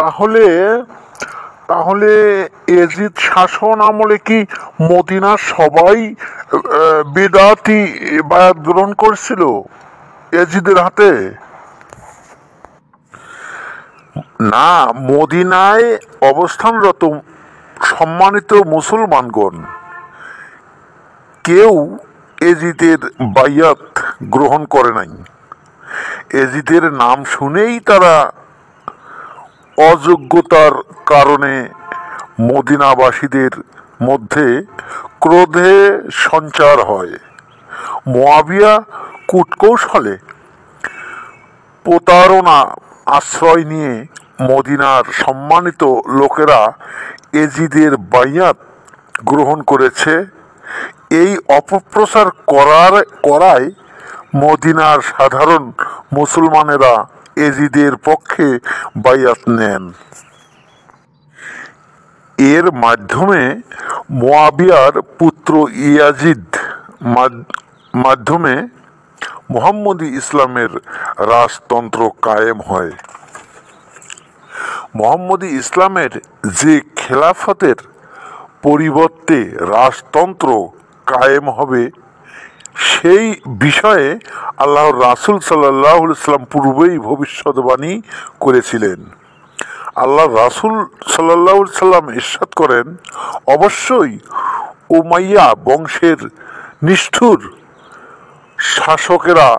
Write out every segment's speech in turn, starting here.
তাহলে তাহলে এজিদ শাসন আমলে কি মদিনার সবাই বিদআতি বায়াত গ্রহণ করছিল এজিদের হাতে? না, মদিনায় অবস্থানরত সম্মানিত মুসলমানগণ কেউ এজিদের বাইয়াত গ্রহণ করে নাই। এজিদের নাম শুনেই তারা অযোগ্যতার কারণে মদিনাবাসীদের মধ্যে ক্রোধে সঞ্চার হয়। মুআবিয়া কূটকৌশলে প্রতারণা আশ্রয় নিয়ে মদিনার সম্মানিত লোকেরা এজিদের বাইয়াত গ্রহণ করেছে। এই অপপ্রচার করায় মদিনার সাধারণ মুসলমানেরা এজিদের পক্ষে বাইয়াত নেন। এর মাধ্যমে মুআবিয়ার পুত্র ইয়াজিদ মাধ্যমে মুহাম্মদী ইসলামের রাজতন্ত্র কায়েম হয়। মুহাম্মদী ইসলামের যে খেলাফতের পরিবর্তে রাজতন্ত্র কায়েম হবে সেই বিষয়ে আল্লাহর রাসূল সাল্লাল্লাহু আলাইহি ওয়াসাল্লাম পূর্বেই ভবিষ্যদ্বাণী করেছিলেন। আল্লাহর রাসূল সাল্লাল্লাহু আলাইহি ওয়াসাল্লাম ইরশাদ করেন, অবশ্যই উমাইয়া বংশের নিষ্ঠুর শাসকেরা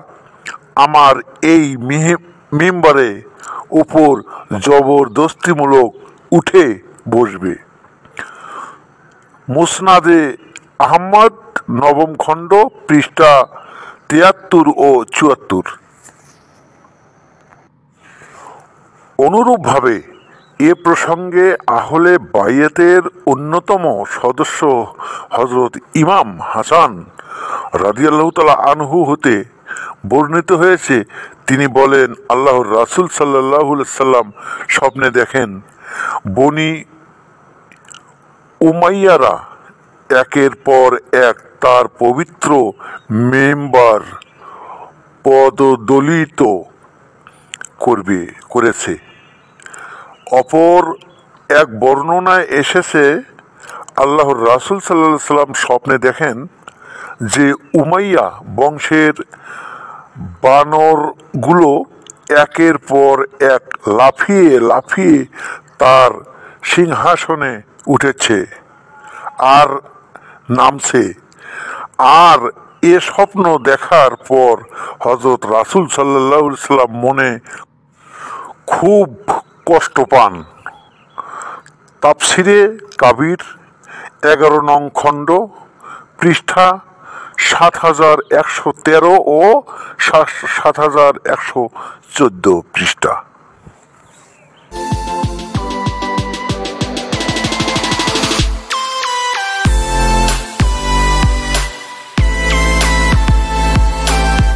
আমার এই মিম্বরে উপর জবরদস্তিমূলক উঠে বসবে। মুসনাদে আহমদ নবম খণ্ড পৃষ্ঠা ৭৩ ও ৭৪। অনুরূপভাবে এ প্রসঙ্গে আহলে বাইয়াতের অন্যতম সদস্য হযরত ইমাম হাসান রাদিয়াল্লাহু তাআলা আনহু হতে বর্ণিত হয়েছে, তিনি বলেন, আল্লাহর রাসূল সাল্লাল্লাহু আলাইহি ওয়াসাল্লাম স্বপ্নে দেখেন বনি উমাইয়ারা একের পর এক তার পবিত্র মিম্বার পদদলিত করেছে। অপর এক বর্ণনায় এসেছে, আল্লাহর রাসূল সাল্লাল্লাহু আলাইহি ওয়াসাল্লাম স্বপ্নে দেখেন যে উমাইয়া বংশের বানরগুলো একের পর এক লাফিয়ে লাফিয়ে তার সিংহাসনে উঠেছে আর নামছে। আর এ স্বপ্ন দেখার পর হযরত রাসূল সাল্লাল্লাহু আলাইহি ওয়াসাল্লাম মনে খুব কষ্ট পান। তাফসিরে কাবির ১১ নং খণ্ড পৃষ্ঠা ৭১১৩ ও ৭১১৪ পৃষ্ঠা।